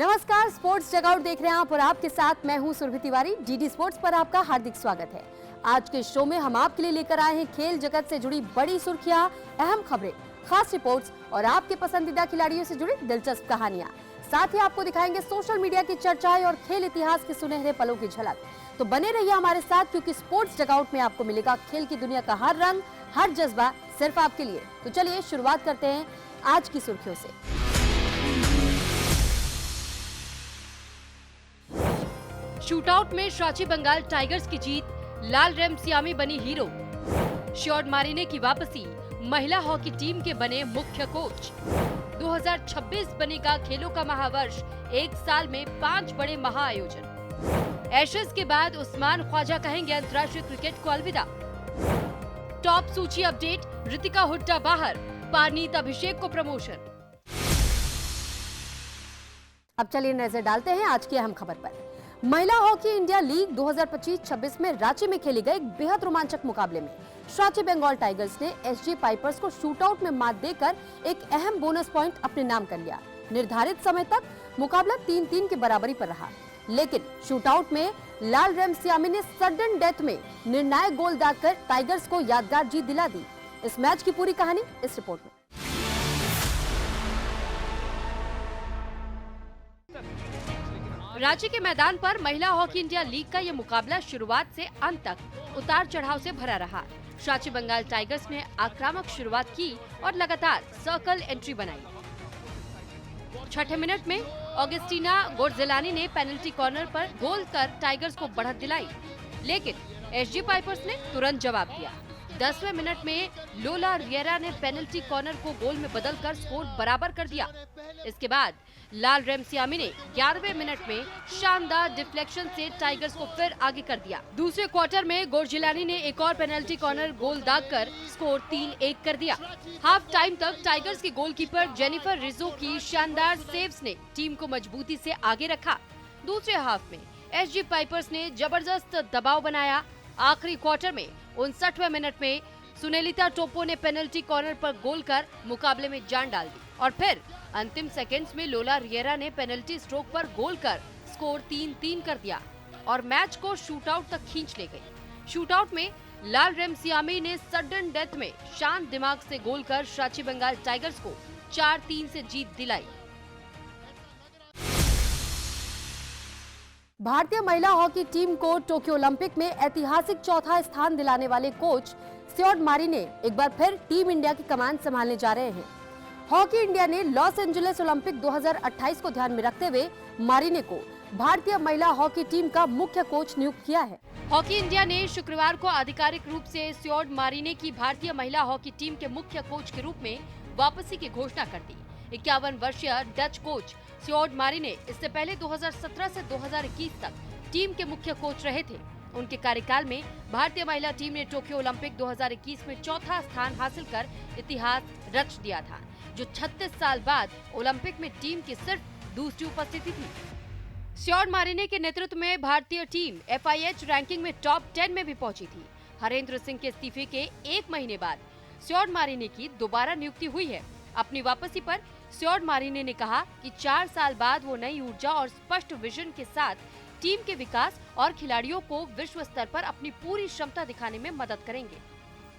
नमस्कार, स्पोर्ट्स जगआउट देख रहे हैं आप और आपके साथ मैं हूं सुरभि तिवारी। डीडी स्पोर्ट्स पर आपका हार्दिक स्वागत है। आज के शो में हम आपके लिए लेकर आए हैं खेल जगत से जुड़ी बड़ी सुर्खियां, अहम खबरें, खास रिपोर्ट्स और आपके पसंदीदा खिलाड़ियों से जुड़ी दिलचस्प कहानियां। साथ ही आपको दिखाएंगे सोशल मीडिया की चर्चाएं और खेल इतिहास के सुनहरे पलों की झलक। तो बने रहिए हमारे साथ, क्योंकि स्पोर्ट्स जगआउट में आपको मिलेगा खेल की दुनिया का हर रंग, हर जज्बा सिर्फ आपके लिए। तो चलिए शुरुआत करते हैं आज की सुर्खियों से। शूटआउट में सांची बंगाल टाइगर्स की जीत, लाल रेमसियामी बनी हीरो। श्योर्ड मारिने की वापसी, महिला हॉकी टीम के बने मुख्य कोच। 2026 बनेगा खेलों का महावर्ष, एक साल में 5 बड़े महाआयोजन। एशेज के बाद उस्मान ख्वाजा कहेंगे अंतर्राष्ट्रीय क्रिकेट को अलविदा। टॉप सूची अपडेट, ऋतिका हुड्डा बाहर, पारनीत अभिषेक को प्रमोशन। अब चलिए नजर डालते हैं आज की अहम खबर पर। महिला हॉकी इंडिया लीग 2025-26 में रांची में खेले गए एक बेहद रोमांचक मुकाबले में सांची बंगाल टाइगर्स ने एसजी पाइपर्स को शूटआउट में मात देकर एक अहम बोनस पॉइंट अपने नाम कर लिया। निर्धारित समय तक मुकाबला 3-3 की बराबरी पर रहा, लेकिन शूटआउट में लाल रेमसियामी ने सडन डेथ में निर्णायक गोल दागकर टाइगर्स को यादगार जीत दिला दी। इस मैच की पूरी कहानी इस रिपोर्ट में। रांची के मैदान पर महिला हॉकी इंडिया लीग का ये मुकाबला शुरुआत से अंत तक उतार चढ़ाव से भरा रहा। सांची बंगाल टाइगर्स ने आक्रामक शुरुआत की और लगातार सर्कल एंट्री बनाई। छठे मिनट में ऑगस्टीना गोडजिलानी ने पेनल्टी कॉर्नर पर गोल कर टाइगर्स को बढ़त दिलाई, लेकिन एसजी पाइपर्स ने तुरंत जवाब दिया। 10वें मिनट में लोला रियरा ने पेनल्टी कॉर्नर को गोल में बदलकर स्कोर बराबर कर दिया। इसके बाद लाल रेमसियामी ने 11वें मिनट में शानदार डिफ्लेक्शन से टाइगर्स को फिर आगे कर दिया। दूसरे क्वार्टर में गोडजिलानी ने एक और पेनल्टी कॉर्नर गोल दागकर स्कोर 3-1 कर दिया। हाफ टाइम तक टाइगर्स की गोलकीपर जेनिफर रिजो की शानदार सेव्स ने टीम को मजबूती से आगे रखा। दूसरे हाफ में एसजी पाइपर्स ने जबरदस्त दबाव बनाया। आखिरी क्वार्टर में 59वें मिनट में सुनेलिता टोपो ने पेनल्टी कॉर्नर पर गोल कर मुकाबले में जान डाल दी और फिर अंतिम सेकंड्स में लोला रियरा ने पेनल्टी स्ट्रोक पर गोल कर स्कोर 3-3 कर दिया और मैच को शूटआउट तक खींच ले गई। शूटआउट में लाल रेमसियामी ने सडन डेथ में शांत दिमाग से गोल कर सांची बंगाल टाइगर्स को 4-3 से जीत दिलाई। भारतीय महिला हॉकी टीम को टोक्यो ओलंपिक में ऐतिहासिक चौथा स्थान दिलाने वाले कोच श्योर्ड मारिने एक बार फिर टीम इंडिया की कमान संभालने जा रहे हैं। हॉकी इंडिया ने लॉस एंजलिस ओलंपिक 2028 को ध्यान में रखते हुए मारिने को भारतीय महिला हॉकी टीम का मुख्य कोच नियुक्त किया है। हॉकी इंडिया ने शुक्रवार को आधिकारिक रूप से श्योर्ड मारिने की भारतीय महिला हॉकी टीम के मुख्य कोच के रूप में वापसी की घोषणा कर दी। 51 वर्षीय डच कोच श्योर्ड मारिने इससे पहले 2017 से 2021 तक टीम के मुख्य कोच रहे थे। उनके कार्यकाल में भारतीय महिला टीम ने टोक्यो ओलंपिक 2021 में चौथा स्थान हासिल कर इतिहास रच दिया था, जो 36 साल बाद ओलंपिक में टीम की सिर्फ दूसरी उपस्थिति थी। श्योर्ड मारिने के नेतृत्व में भारतीय टीम FIH रैंकिंग में टॉप 10 में भी पहुंची थी। हरेंद्र सिंह के इस्तीफे के 1 महीने बाद श्योर्ड मारिने की दोबारा नियुक्ति हुई है। अपनी वापसी पर श्योर्ड मारिने ने कहा कि 4 साल बाद वो नई ऊर्जा और स्पष्ट विजन के साथ टीम के विकास और खिलाड़ियों को विश्व स्तर पर अपनी पूरी क्षमता दिखाने में मदद करेंगे।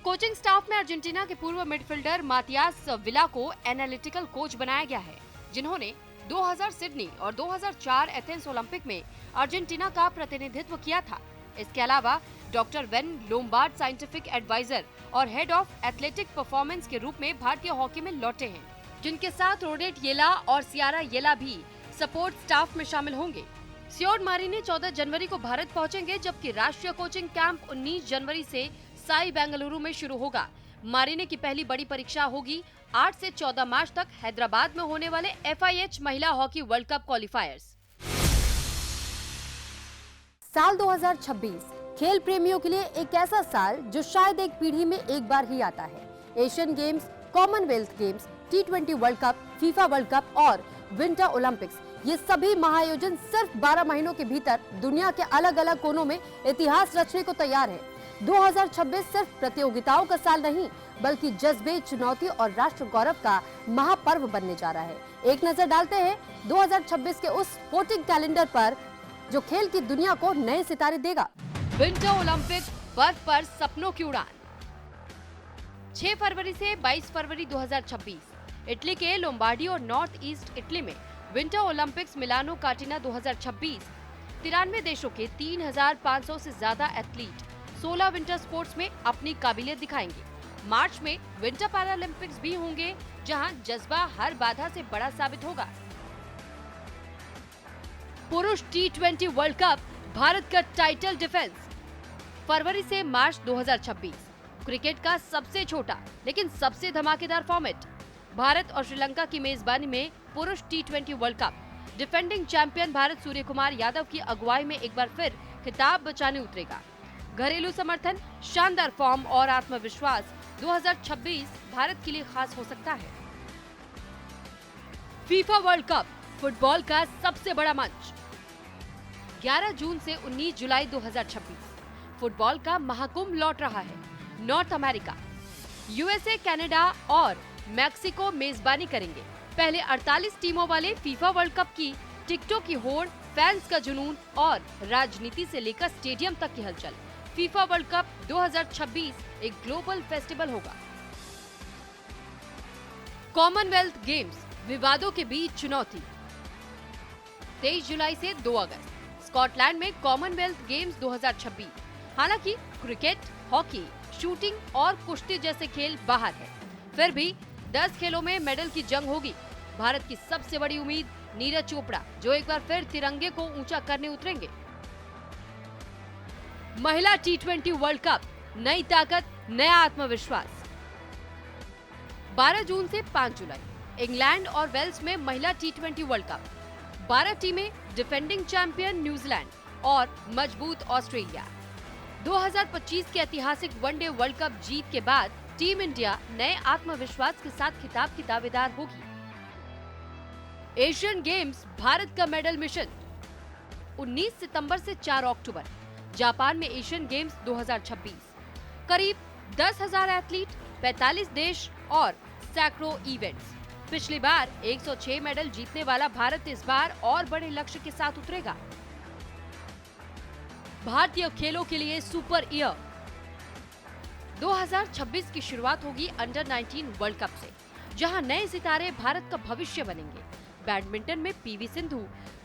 कोचिंग स्टाफ में अर्जेंटीना के पूर्व मिडफील्डर मातियास विला को एनालिटिकल कोच बनाया गया है, जिन्होंने 2000 सिडनी और 2004 एथेंस ओलंपिक में अर्जेंटीना का प्रतिनिधित्व किया था। इसके अलावा doctor Van Lombard scientific adviser और हेड ऑफ एथलेटिक परफॉर्मेंस के रूप में भारतीय हॉकी में लौटे हैं, जिनके साथ रोडेट येला और सियारा येला भी सपोर्ट स्टाफ में शामिल होंगे। श्योर्ड मारिने 14 जनवरी को भारत पहुंचेंगे, जबकि राष्ट्रीय कोचिंग कैंप 19 जनवरी से साई बेंगलुरु में शुरू होगा। मारिने की पहली बड़ी परीक्षा होगी 8 से 14 मार्च तक हैदराबाद में होने वाले FIH महिला हॉकी वर्ल्ड कप क्वालिफायर्स। साल 2026 खेल प्रेमियों के लिए एक ऐसा साल जो शायद एक पीढ़ी में एक बार ही आता है। Asian games, Commonwealth games, T20 world cup, FIFA world cup और विंटर ओलंपिक्स, ये सभी महाआयोजन सिर्फ 12 महीनों के भीतर दुनिया के अलग अलग कोनों में इतिहास रचने को तैयार है। 2026 सिर्फ प्रतियोगिताओं का साल नहीं बल्कि जज्बे, चुनौती और राष्ट्र गौरव का महापर्व बनने जा रहा है। एक नजर डालते हैं 2026 के उस स्पोर्टिंग कैलेंडर पर जो खेल की दुनिया को नए सितारे देगा। विंटर ओलंपिक, बर्फ पर सपनों की उड़ान। 6 फरवरी से 22 फरवरी 2026 इटली के लोम्बार्डी और नॉर्थ ईस्ट इटली में विंटर ओलंपिक्स मिलानो कार्टिना 2026। 93 देशों के 3,500 से ज्यादा एथलीट 16 विंटर स्पोर्ट्स में अपनी काबिलियत दिखाएंगे। मार्च में विंटर पैरालंपिक्स भी होंगे, जहां जज्बा हर बाधा से बड़ा साबित होगा। पुरुष T20 वर्ल्ड कप, भारत का टाइटल डिफेंस। फरवरी से मार्च 2026 क्रिकेट का सबसे छोटा लेकिन सबसे धमाकेदार फॉर्मेट। भारत और श्रीलंका की मेजबानी में पुरुष T20 world cup. Defending champion Bharat Suryakumar Yadav की अगुवाई में एक बार फिर खिताब बचाने उतरेगा। घरेलू समर्थन, शानदार फॉर्म और आत्मविश्वास 2026 भारत के लिए खास हो सकता है। फीफा वर्ल्ड कप, फुटबॉल का सबसे बड़ा मंच। 11 जून से 19 जुलाई 2026 फुटबॉल का महाकुंभ लौट रहा है। नॉर्थ अमेरिका, यूएसए, कनाडा और मैक्सिको मेजबानी करेंगे। पहले 48 टीमों वाले फीफा वर्ल्ड कप की टिकटों की होड़, फैंस का जुनून और राजनीति से लेकर स्टेडियम तक की हलचल। फीफा वर्ल्ड कप 2026 एक ग्लोबल फेस्टिवल होगा। कॉमनवेल्थ गेम्स, विवादों के बीच चुनौती। 23 जुलाई से 2 अगस्त स्कॉटलैंड में कॉमनवेल्थ गेम्स 2026। हालांकि क्रिकेट, हॉकी, शूटिंग और कुश्ती जैसे खेल बाहर है, फिर भी 10 खेलों में मेडल की जंग होगी। भारत की सबसे बड़ी उम्मीद नीरज चोपड़ा, जो एक बार फिर तिरंगे को ऊंचा करने उतरेंगे। महिला T20 वर्ल्ड कप, नई ताकत, नया आत्मविश्वास। 12 जून से 5 जुलाई इंग्लैंड और वेल्स में महिला T20 वर्ल्ड कप। 12 टीमें, डिफेंडिंग चैंपियन न्यूजीलैंड और मजबूत ऑस्ट्रेलिया। 2025 के ऐतिहासिक वनडे वर्ल्ड कप जीत के बाद टीम इंडिया नए आत्मविश्वास के साथ खिताब की दावेदार होगी। एशियन गेम्स, भारत का मेडल मिशन। 19 सितंबर से 4 अक्टूबर जापान में एशियन गेम्स 2026। करीब 10,000 एथलीट, 45 देश और सैकड़ों इवेंट्स। पिछली बार 106 मेडल जीतने वाला भारत इस बार और बड़े लक्ष्य के साथ उतरेगा। भारतीय खेलों के लिए सुपर ईयर। 2026 की शुरुआत होगी अंडर 19 वर्ल्ड कप से, जहां नए सितारे भारत का भविष्य बनेंगे। बैडमिंटन में पीवी सिंधु,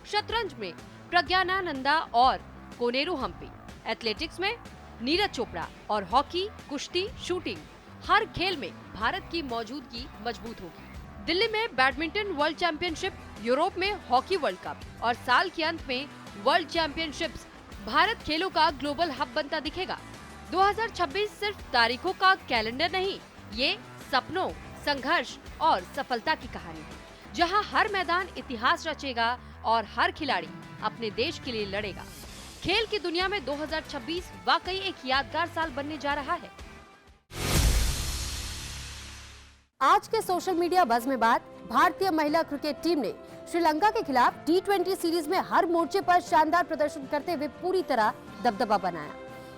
शतरंज में प्रज्ञानानंदा और कोनेरू हम्पी, एथलेटिक्स में नीरज चोपड़ा और हॉकी, कुश्ती, शूटिंग, हर खेल में भारत की मौजूदगी मजबूत होगी। दिल्ली में बैडमिंटन वर्ल्ड चैंपियनशिप, यूरोप में हॉकी वर्ल्ड कप और साल के अंत में वर्ल्ड चैंपियनशिप्स। भारत खेलों का ग्लोबल हब बनता दिखेगा। 2026 सिर्फ तारीखों का कैलेंडर नहीं, ये सपनों, संघर्ष और सफलता की कहानी है, जहां हर मैदान इतिहास रचेगा और हर खिलाड़ी अपने देश के लिए लड़ेगा। खेल की दुनिया में 2026 वाकई एक यादगार साल बनने जा रहा है। आज के सोशल मीडिया बज़ में बात, भारतीय महिला क्रिकेट टीम ने श्रीलंका के खिलाफ T20 सीरीज में हर मोर्चे पर शानदार प्रदर्शन करते हुए पूरी तरह दबदबा बनाया।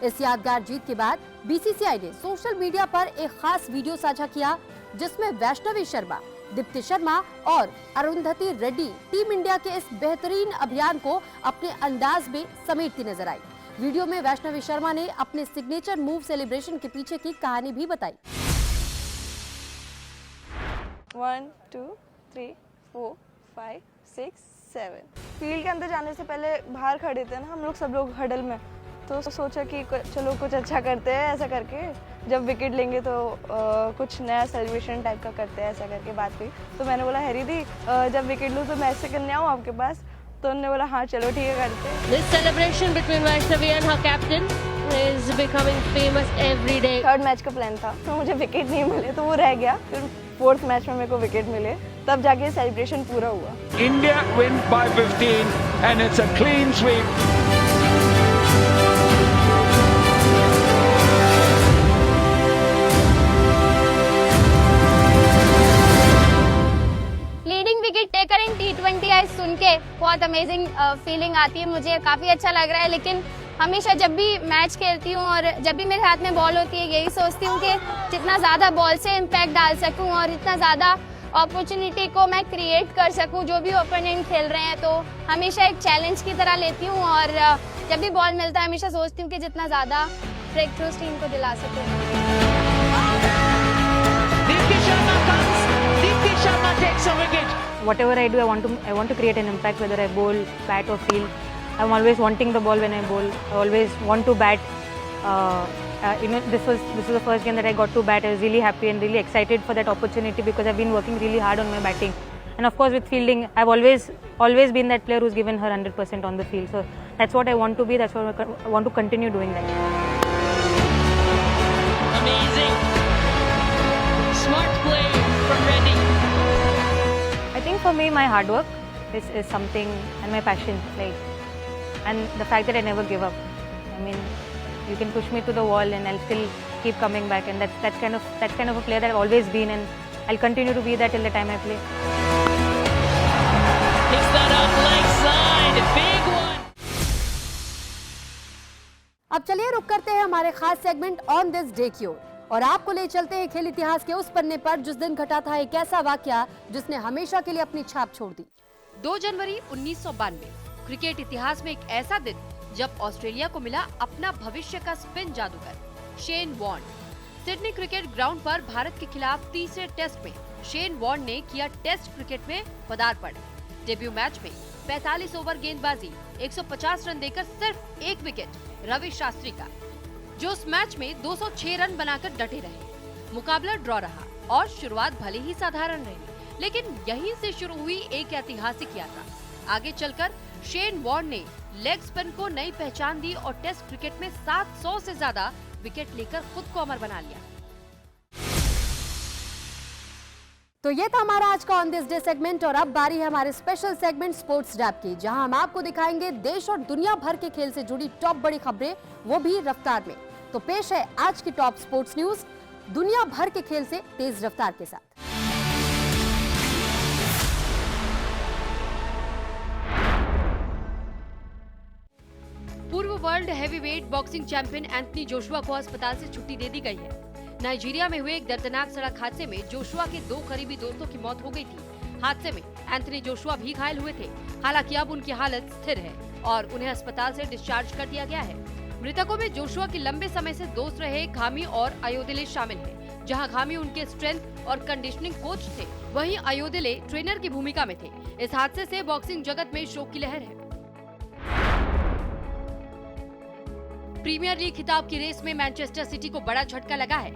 इस यादगार जीत के बाद बीसीसीआई ने सोशल मीडिया पर एक खास वीडियो साझा किया, जिसमें वैष्णवी शर्मा, दीप्ति शर्मा और अरुंधति रेड्डी टीम इंडिया के इस बेहतरीन अभियान को अपने अंदाज में समेटती नजर आई। वीडियो में वैष्णवी शर्मा ने अपने सिग्नेचर मूव सेलिब्रेशन के पीछे की कहानी भी बताई। 1 2 3 4 5 6 7 फील्ड के अंदर जाने से पहले बाहर खड़े थे ना हम लोग, सब लोग हडल में, तो सोचा कि चलो कुछ अच्छा करते हैं, ऐसा करके जब विकेट लेंगे तो कुछ नया सेलिब्रेशन टाइप का करते हैं, ऐसा करके बात हुई। तो मैंने बोला हैरी दी जब विकेट लूँ तो मैं ऐसे करने आऊँ आपके पास, तो उन्होंने बोला हाँ चलो ठीक है करते हैं। This celebration between Vaishnavi and her captain is becoming famous every day. Third match का प्लान था, तो मुझे विकेट नहीं मिले तो वो रह गया, फिर फोर्थ मैच में मेरे को विकेट मिले, तब जाके सेलिब्रेशन पूरा हुआ। India win by 15 and it's a clean sweep. Leading wicket taker in T20 आज सुन के बहुत अमेजिंग फीलिंग आती है, मुझे काफी अच्छा लग रहा है। लेकिन हमेशा जब भी मैच खेलती हूँ और जब भी मेरे हाथ में बॉल होती है यही सोचती हूँ कि जितना ज़्यादा बॉल से इम्पैक्ट डाल सकूँ और इतना ज़्यादा अपॉर्चुनिटी को मैं क्रिएट कर सकूँ जो भी ओपोनेंट खेल रहे हैं। तो हमेशा एक चैलेंज की तरह लेती हूँ और जब भी बॉल मिलता है हमेशा सोचती हूँ कि जितना ज़्यादा ब्रेक थ्रूज टीम को दिला सकूँ। Whatever I do, I want to create an impact, whether I bowl, bat or field. I'm always wanting the ball when I bowl. I always want to bat. This was the first game that I got to bat. I was really happy and really excited for that opportunity because I've been working really hard on my batting. And of course with fielding, I've always been that player who's given her 100% on the field. So that's what I want to be. That's what I want to continue doing that. Amazing. Smart play from Reddy. I think for me, my hard work is something, and my passion, and the fact that I never give up. I mean, you can push me to the wall, and I'll still keep coming back, and that's kind of a player that I've always been, and I'll continue to be that till the time I play. Picks that up leg side, big one. अब चलिए रुक करते हैं हमारे खास segment on this day की ओर और आपको ले चलते हैं खेल इतिहास के उस पन्ने पर जिस दिन घटा था एक ऐसा वाकया जिसने हमेशा के लिए अपनी छाप छोड़ दी। 2 जनवरी 1992 क्रिकेट इतिहास में एक ऐसा दिन जब ऑस्ट्रेलिया को मिला अपना भविष्य का स्पिन जादूगर Shane Warne. Sydney Cricket Ground पर भारत के खिलाफ तीसरे टेस्ट में शेन वॉर्न ने किया टेस्ट क्रिकेट में पदार्पण। डेब्यू मैच में 45 ओवर गेंदबाजी 150 रन देकर सिर्फ 1 विकेट रवि शास्त्री का, जो उस मैच में 206 रन बनाकर डटे रहे। मुकाबला ड्रॉ रहा और शुरुआत भले ही साधारण रही, लेकिन यहीं से शुरू हुई एक ऐतिहासिक यात्रा। आगे चलकर शेन वॉर्न ने लेग स्पिन को नई पहचान दी और टेस्ट क्रिकेट में 700 से ज्यादा विकेट लेकर खुद को अमर बना लिया। तो ये था हमारा आज का ऑन दिस डे सेगमेंट और अब बारी है हमारे स्पेशल सेगमेंट स्पोर्ट्स रैप की, जहां हम आपको दिखाएंगे देश और दुनिया भर के खेल से जुड़ी टॉप बड़ी खबरें, वो भी रफ्तार में। तो पेश है आज की टॉप स्पोर्ट्स न्यूज दुनिया भर के खेल से तेज रफ्तार के साथ। पूर्व world heavyweight boxing champion Anthony Joshua को अस्पताल से छुट्टी दे दी गई है। नाइजीरिया में हुए एक दर्दनाक सड़क हादसे में जोशुआ के 2 करीबी दोस्तों की मौत हो गई थी। हादसे में एंथनी जोशुआ भी घायल हुए थे। हालांकि अब उनकी हालत स्थिर है और उन्हें अस्पताल से डिस्चार्ज कर दिया गया है। मृतकों में जोशुआ के लंबे समय से दोस्त रहे घामी और अयोदेले शामिल हैं, जहां घामी उनके स्ट्रेंथ और कंडीशनिंग कोच थे, वहीं अयोदेले ट्रेनर की भूमिका में थे। इस हादसे से बॉक्सिंग जगत में शोक की लहर है। प्रीमियर लीग खिताब की रेस में मैनचेस्टर सिटी को बड़ा झटका लगा है।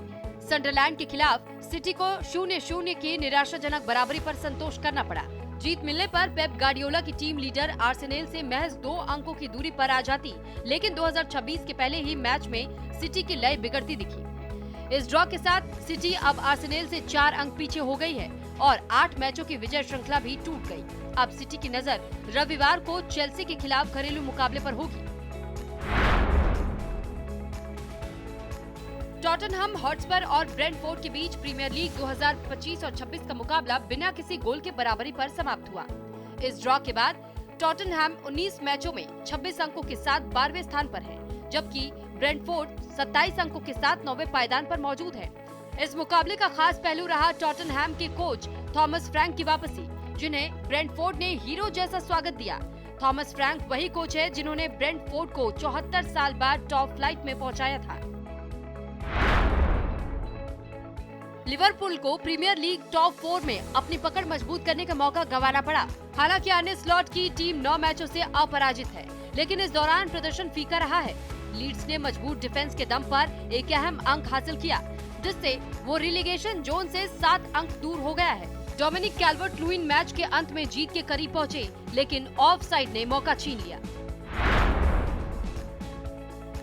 सनडरलैंड के खिलाफ सिटी को 0-0 की निराशाजनक बराबरी पर संतोष करना पड़ा। जीत मिलने पर पेप गार्डियोला की टीम लीडर आर्सेनल से महज 2 अंकों की दूरी पर आ जाती, लेकिन 2026 के पहले ही मैच में सिटी की लय बिगड़ती दिखी। इस ड्रॉ के साथ सिटी अब आर्सेनल से 4 अंक पीछे हो गई है और 8 मैचों की विजय श्रृंखला भी टूट गई। अब सिटी की नजर रविवार को चेल्सी के खिलाफ घरेलू मुकाबले पर होगी। टॉटनहम हॉटस्पर और ब्रेंटफोर्ड के बीच प्रीमियर लीग 2025 और 26 का मुकाबला बिना किसी गोल के बराबरी पर समाप्त हुआ। इस ड्रॉ के बाद टॉटनहम 19 मैचों में 26 अंकों के साथ 12वें स्थान पर है, जबकि ब्रेंटफोर्ड 27 अंकों के साथ 9वें पायदान पर मौजूद है। इस मुकाबले का खास पहलू रहा टॉटनहम के कोच थॉमस फ्रैंक की वापसी, जिन्हें ब्रेंटफोर्ड ने हीरो जैसा स्वागत दिया। थॉमस फ्रैंक वही कोच है जिन्होंने ब्रेंटफोर्ड को 74 साल बाद टॉप फ्लाइट में पहुंचाया था। लिवरपूल को प्रीमियर लीग टॉप 4 में अपनी पकड़ मजबूत करने का मौका गंवाना पड़ा। हालांकि आर्ने स्लॉट की टीम 9 मैचों से अपराजित है, लेकिन इस दौरान प्रदर्शन फीका रहा है। लीड्स ने मजबूत डिफेंस के दम पर एक अहम अंक हासिल किया, जिससे वो रिलीगेशन जोन से 7 अंक दूर हो गया है। डोमिनिक कैल्वर्ट-लुइन मैच के अंत में जीत के करीब पहुंचे, लेकिन ऑफसाइड ने मौका छीन लिया।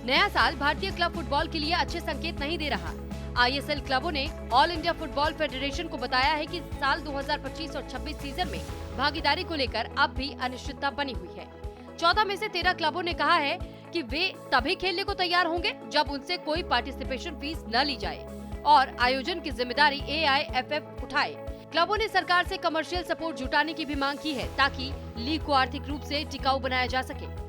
नया साल भारतीय क्लब फुटबॉल के लिए अच्छे संकेत नहीं दे रहा। ISL क्लबों ने ऑल इंडिया फुटबॉल फेडरेशन को बताया है कि साल 2025 और 26 सीजन में भागीदारी को लेकर अब भी अनिश्चितता बनी हुई है। 14 में से 13 क्लबों ने कहा है कि वे तभी खेलने को तैयार होंगे जब उनसे कोई पार्टिसिपेशन फीस न ली जाए और आयोजन की जिम्मेदारी AIFF उठाए। क्लबों ने सरकार से कमर्शियल सपोर्ट जुटाने की भी मांग की है, ताकि लीग को आर्थिक रूप से टिकाऊ बनाया जा सके।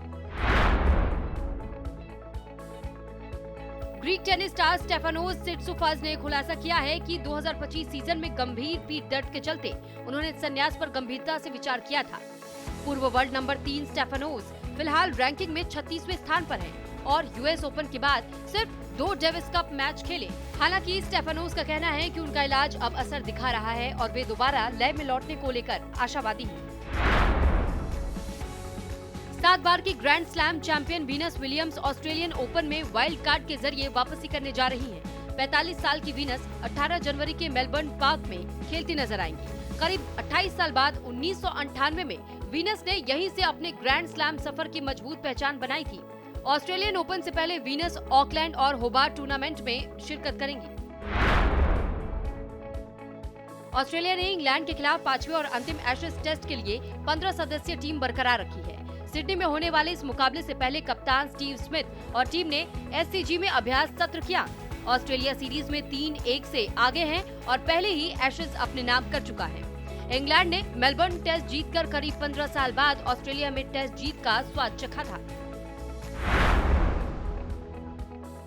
ग्रीक टेनिस स्टार स्टेफानोस सिट्सिपास ने खुलासा किया है कि 2025 सीजन में गंभीर पीठ दर्द के चलते उन्होंने संन्यास पर गंभीरता से विचार किया था। पूर्व वर्ल्ड नंबर 3 स्टेफानोस फिलहाल रैंकिंग में 36वें स्थान पर हैं और यूएस ओपन के बाद सिर्फ 2 डेविस कप मैच खेले। हालांकि स्टेफानोस का कहना है कि उनका इलाज अब असर दिखा रहा है और वे दोबारा लय में लौटने को लेकर आशावादी हैं। 7 बार की grand slam champion Venus Williams Australian open में वाइल्ड कार्ड के जरिए वापसी करने जा रही हैं। 45 साल की वीनस 18 जनवरी के मेलबर्न पार्क में खेलती नजर आएंगी। करीब 28 साल बाद 1998 में वीनस ने यहीं से अपने ग्रैंड स्लैम सफर की मजबूत पहचान बनाई थी। ऑस्ट्रेलियन ओपन से पहले वीनस ऑकलैंड और होबार्ट टूर्नामेंट में शिरकत करेंगी। ऑस्ट्रेलिया ने इंग्लैंड के खिलाफ 5वें और अंतिम एशेज टेस्ट के लिए 15 सदस्यीय टीम बरकरार रखी है। सिडनी में होने वाले इस मुकाबले से पहले कप्तान स्टीव स्मिथ और टीम ने एससीजी में अभ्यास सत्र किया। ऑस्ट्रेलिया सीरीज में 3-1 से आगे है और पहले ही एशेज अपने नाम कर चुका है। इंग्लैंड ने मेलबर्न टेस्ट जीतकर करीब 15 साल बाद ऑस्ट्रेलिया में टेस्ट जीत का स्वाद चखा था।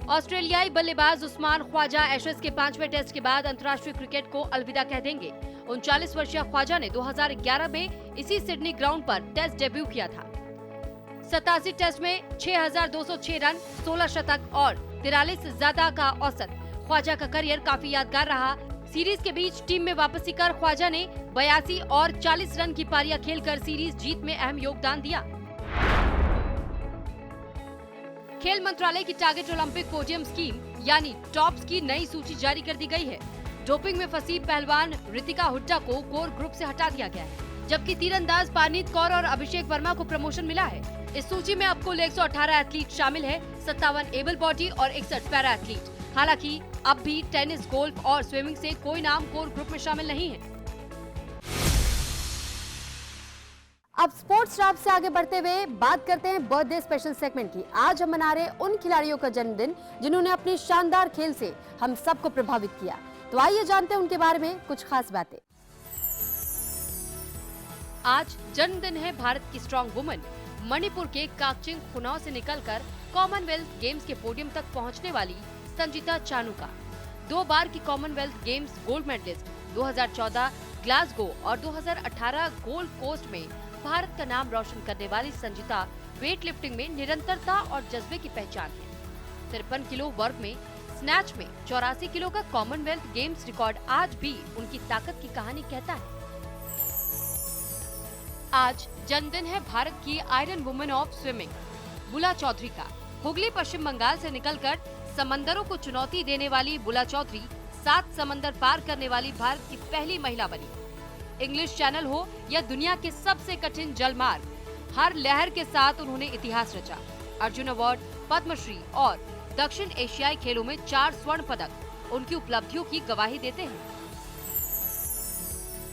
ऑस्ट्रेलियाई बल्लेबाज उस्मान ख्वाजा एशेज के 5वें टेस्ट के बाद अंतर्राष्ट्रीय क्रिकेट को अलविदा कह देंगे। 39 वर्षीय ख्वाजा ने 2011 में इसी सिडनी ग्राउंड पर टेस्ट डेब्यू किया था। 87 टेस्ट में 6,206 रन, 16 शतक और 43 से ज्यादा का औसत। ख्वाजा का करियर काफी यादगार रहा। सीरीज के बीच टीम में वापसी कर ख्वाजा ने 82 और 40 रन की पारियां खेलकर सीरीज जीत में अहम योगदान दिया। खेल मंत्रालय की टारगेट ओलंपिक पोडियम स्कीम यानी टॉप्स की नई सूची जारी कर दी गई है। डोपिंग में फंसी पहलवान रितिका हुड्डा को कोर ग्रुप से हटा दिया गया है, जबकि तीरंदाज पारनीत कौर और अभिषेक वर्मा को प्रमोशन मिला है। इस सूची में अब कुल 118 एथलीट शामिल है, 57 एबल बॉडी और 61 पैरा एथलीट। हालांकि अब भी टेनिस, गोल्फ और स्विमिंग से कोई नाम कोर ग्रुप में शामिल नहीं है। अब स्पोर्ट्स रैप से आगे बढ़ते हुए बात करते हैं बर्थडे स्पेशल सेगमेंट की। आज हम मना रहे उन खिलाड़ियों का जन्मदिन जिन्होंने अपने शानदार खेल से हम सबको प्रभावित किया। तो आइए जानते हैं उनके बारे में कुछ खास बातें। आज जन्मदिन है भारत की स्ट्रॉन्ग वुमन, मणिपुर के काकचिंग खुनाव से निकलकर कॉमनवेल्थ गेम्स के पोडियम तक पहुंचने वाली संजीता चानू का। 2 बार की Commonwealth Games gold medallist, 2014 Glasgow और 2018 गोल्ड कोस्ट में भारत का नाम रोशन करने वाली संजीता वेट लिफ्टिंग में निरंतरता और जज्बे की पहचान है। 53 किलो वर्ग में स्नैच में 84 किलो का कॉमनवेल्थ गेम्स रिकॉर्ड आज भी उनकी ताकत की कहानी कहता है। आज जन्मदिन है भारत की आयरन वुमन ऑफ स्विमिंग बुला चौधरी का। हुगली पश्चिम बंगाल से निकलकर समंदरों को चुनौती देने वाली बुला चौधरी 7 समंदर पार करने वाली भारत की पहली महिला बनी। इंग्लिश चैनल हो या दुनिया के सबसे कठिन जलमार्ग, हर लहर के साथ उन्होंने इतिहास रचा। अर्जुन अवार्ड, पद्मश्री और दक्षिण एशियाई खेलों में 4 स्वर्ण पदक उनकी उपलब्धियों की गवाही देते हैं।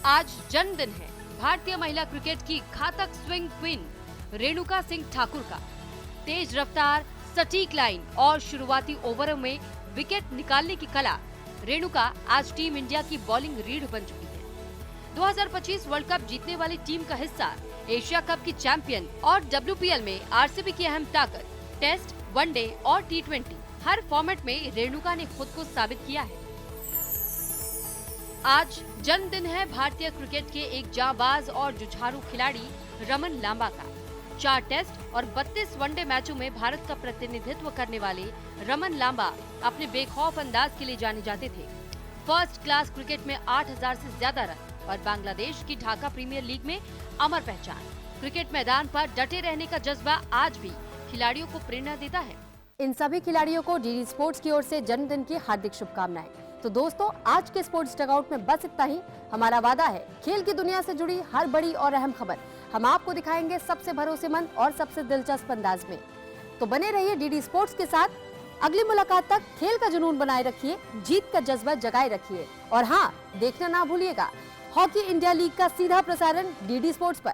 आज जन्मदिन है भारतीय महिला क्रिकेट की घातक स्विंग क्वीन रेणुका सिंह ठाकुर का। तेज रफ्तार, सटीक लाइन और शुरुआती ओवरों में विकेट निकालने की कला, रेणुका आज टीम इंडिया की बॉलिंग रीढ़ बन चुकी है। 2025 वर्ल्ड कप जीतने वाली टीम का हिस्सा, एशिया कप की चैंपियन और WPL में आरसीबी की अहम ताकत। टेस्ट, वनडे और T20 हर फॉर्मेट में रेणुका ने खुद को साबित किया है। आज जन्मदिन है भारतीय क्रिकेट के एक जाबाज और जुझारू खिलाड़ी रमन लांबा का। 4 टेस्ट और 32 वनडे मैचों में भारत का प्रतिनिधित्व करने वाले रमन लांबा अपने बेखौफ अंदाज के लिए जाने जाते थे। फर्स्ट क्लास क्रिकेट में 8000 से ज्यादा रन और बांग्लादेश की ढाका प्रीमियर लीग में अमर पहचान। क्रिकेट मैदान पर डटे रहने का जज्बा आज भी खिलाड़ियों को प्रेरणा देता है। इन सभी खिलाड़ियों को डीडी स्पोर्ट्स की ओर से जन्मदिन की हार्दिक शुभकामनाएं। तो दोस्तों, आज के स्पोर्ट्स डगआउट में बस इतना ही। हमारा वादा है खेल की दुनिया से जुड़ी हर बड़ी और अहम खबर हम आपको दिखाएंगे सबसे भरोसेमंद और सबसे दिलचस्प अंदाज में। तो बने रहिए डीडी स्पोर्ट्स के साथ। अगली मुलाकात तक खेल का जुनून बनाए रखिए, जीत का जज्बा जगाए रखिए और हाँ, देखना ना भूलिएगा हॉकी इंडिया लीग का सीधा प्रसारण डीडी स्पोर्ट्स पर।